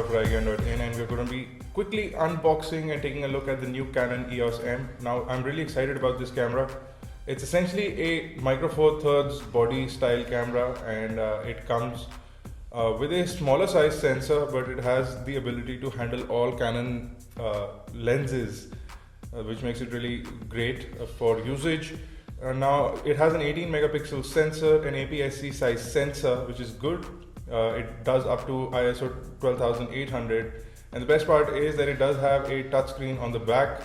for iGyaan.in, and we're going to be quickly unboxing and taking a look at the new Canon EOS M. Now, I'm really excited about this camera. It's essentially a micro four thirds body style camera, and it comes with a smaller size sensor, but it has the ability to handle all Canon lenses, which makes it really great for usage. Now it has an 18 megapixel sensor, an APS-C size sensor, which is good. It does up to ISO 12800, and the best part is that it does have a touchscreen on the back,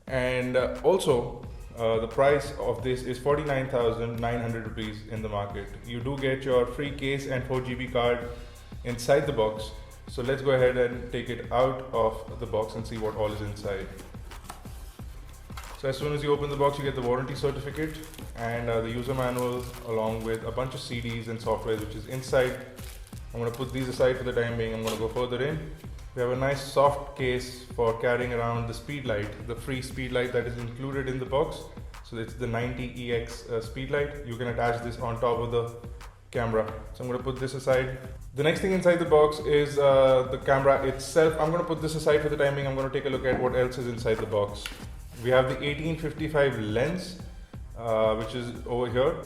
and also the price of this is 49,900 rupees in the market. You do get your free case and 4GB card inside the box. So let's go ahead and take it out of the box and see what all is inside. So as soon as you open the box, you get the warranty certificate and the user manual, along with a bunch of CDs and software which is inside. I'm going to put these aside for the time being. I'm going to go further in. We have a nice soft case for carrying around the speed light, the free speed light that is included in the box. So it's the 90EX speed light. You can attach this on top of the camera. So I'm going to put this aside. The next thing inside the box is the camera itself. I'm going to put this aside for the time being. I'm going to take a look at what else is inside the box. We have the 1855 lens, which is over here,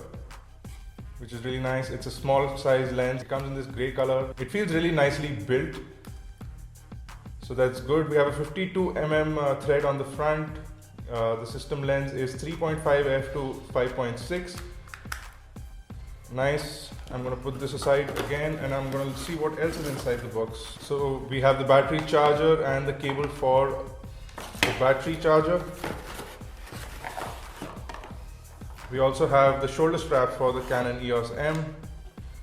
which is really nice. It's a small size lens. It comes in this gray color. It feels really nicely built, so that's good. We have a 52mm thread on the front. The system lens is 3.5 f to 5.6. Nice. I'm going to put this aside again, and I'm going to see what else is inside the box. So we have the battery charger and the cable for the battery charger. We also have the shoulder strap for the Canon EOS M,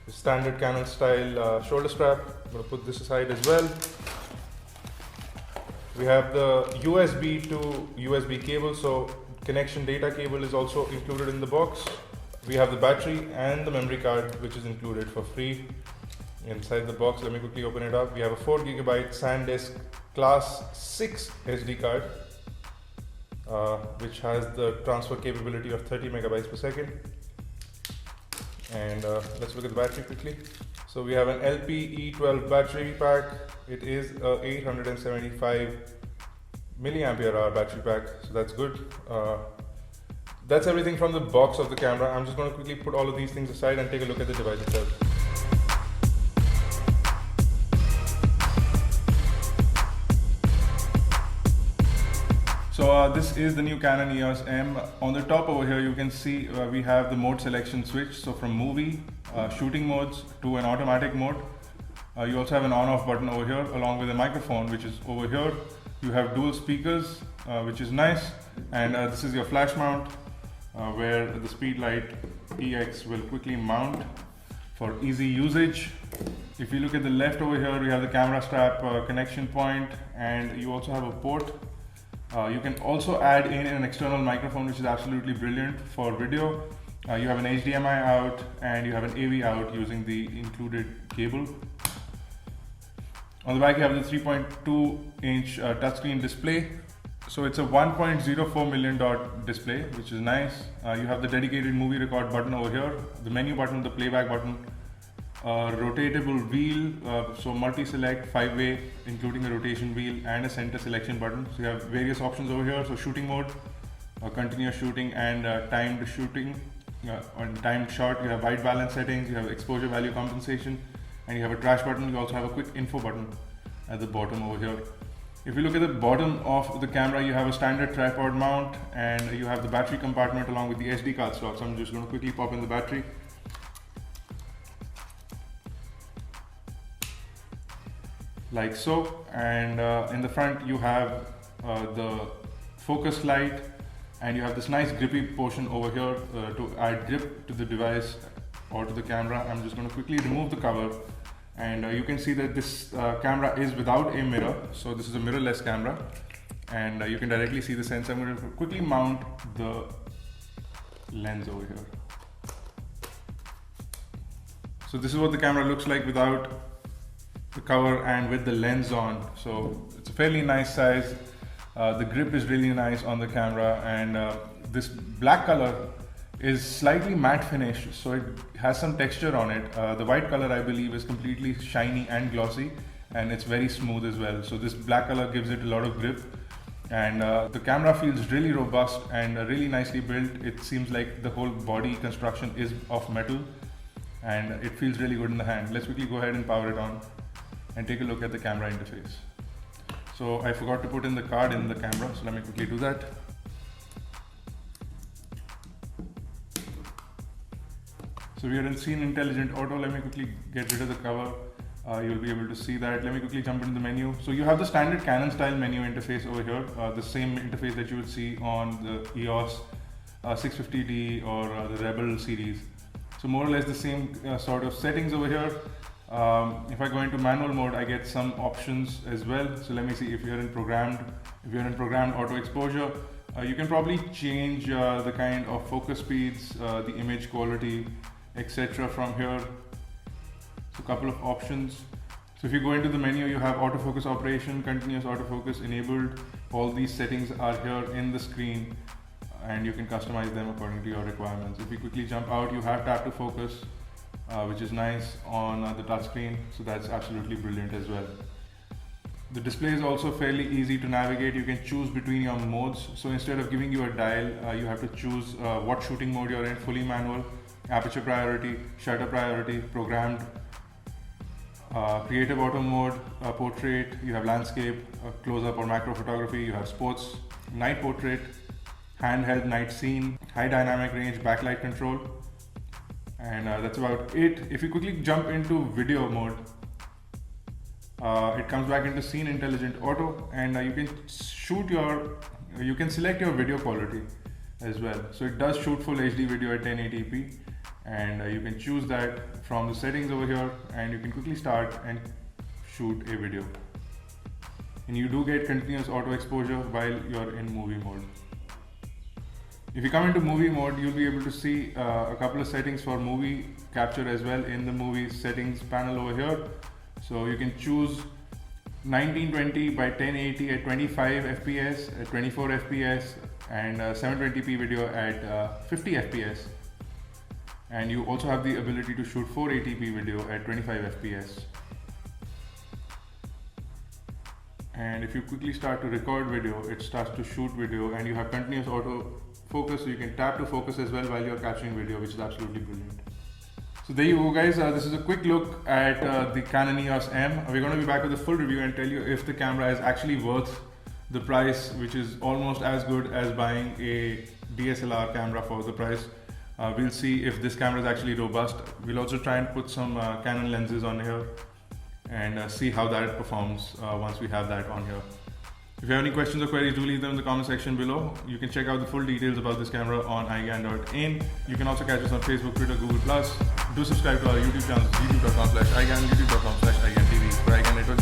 the standard Canon style shoulder strap. I'm going to put this aside as well. We have the USB to USB cable, so connection data cable is also included in the box. We have the battery and the memory card, which is included for free inside the box. Let me quickly open it up. We have a 4GB SanDisk Class 6 SD card, which has the transfer capability of 30 megabytes per second. And let's look at the battery quickly. So we have an LPE12 battery pack. It is a 875 milliampere hour battery pack, so that's good. That's everything from the box of the camera. I'm just going to quickly put all of these things aside and take a look at the device itself. So this is the new Canon EOS M. On the top over here, you can see we have the mode selection switch. So from movie, shooting modes to an automatic mode. You also have an on-off button over here, along with a microphone, which is over here. You have dual speakers, which is nice. And this is your flash mount, where the Speedlight EX will quickly mount for easy usage. If you look at the left over here, we have the camera strap connection point, and you also have a port. You can also add in an external microphone, which is absolutely brilliant for video. You have an HDMI out and you have an AV out using the included cable. On the back you have the 3.2-inch touchscreen display. So it's a 1.04 million dot display, which is nice. You have the dedicated movie record button over here, the menu button, the playback button, rotatable wheel, so multi-select 5-way, including a rotation wheel and a center selection button. So you have various options over here. So shooting mode, continuous shooting, and timed shooting. On timed shot, you have white balance settings, you have exposure value compensation, and you have a trash button. You also have a quick info button at the bottom over here. If you look at the bottom of the camera, you have a standard tripod mount, and you have the battery compartment along with the SD card slot. So I'm just going to quickly pop in the battery. Like so. And in the front you have the focus light, and you have this nice grippy portion over here to add grip to the device or to the camera. I'm just going to quickly remove the cover, and you can see that this camera is without a mirror, so this is a mirrorless camera, and you can directly see the sensor. I'm going to quickly mount the lens over here. So this is what the camera looks like without the cover and with the lens on. So it's a fairly nice size. The grip is really nice on the camera, and this black color is slightly matte finish, so it has some texture on it. The white color, I believe, is completely shiny and glossy, and it's very smooth as well. So this black color gives it a lot of grip, and the camera feels really robust and really nicely built. It seems like the whole body construction is of metal, and it feels really good in the hand. Let's quickly go ahead and power it on and take a look at the camera interface. So I forgot to put in the card in the camera, so let me quickly do that. So we are in Scene Intelligent Auto. Let me quickly get rid of the cover. You'll be able to see that. Let me quickly jump into the menu. So you have the standard Canon style menu interface over here, the same interface that you would see on the EOS 650D or the Rebel series. So more or less the same sort of settings over here. If I go into manual mode, I get some options as well. So let me see. If you're in programmed auto exposure, you can probably change the kind of focus speeds, the image quality, etc. from here. So a couple of options. So if you go into the menu, you have autofocus operation, continuous autofocus enabled. All these settings are here in the screen, and you can customize them according to your requirements. If you quickly jump out, you have tap to focus, which is nice on the touch screen. So that's absolutely brilliant as well. The display is also fairly easy to navigate. You can choose between your modes. So instead of giving you a dial, you have to choose what shooting mode you're in: fully manual, aperture priority, shutter priority, programmed, creative auto mode, portrait, you have landscape, close-up or macro photography, you have sports, night portrait, handheld night scene, high dynamic range, backlight control, and that's about it. If you quickly jump into video mode, it comes back into Scene Intelligent Auto, and you can select your video quality as well. So it does shoot full HD video at 1080p, and you can choose that from the settings over here, and you can quickly start and shoot a video. And you do get continuous auto exposure while you're in movie mode. If you come into movie mode, you'll be able to see a couple of settings for movie capture as well in the movie settings panel over here. So you can choose 1920 by 1080 at 25 fps, at 24 fps, and 720p video at 50 fps. And you also have the ability to shoot 480p video at 25 fps. And if you quickly start to record video, it starts to shoot video, and you have continuous auto focus, so you can tap to focus as well while you're capturing video, which is absolutely brilliant. So there you go, guys. This is a quick look at the Canon EOS M. We're going to be back with a full review and tell you if the camera is actually worth the price, which is almost as good as buying a DSLR camera for the price. We'll see if this camera is actually robust. We'll also try and put some Canon lenses on here and see how that performs once we have that on here. If you have any questions or queries, do leave them in the comment section below. You can check out the full details about this camera on iGyaan.in. You can also catch us on Facebook, Twitter, Google+. Do subscribe to our YouTube channel, youtube.com/iGyaan, youtube.com/iGyaanTV. For iGyaan Network,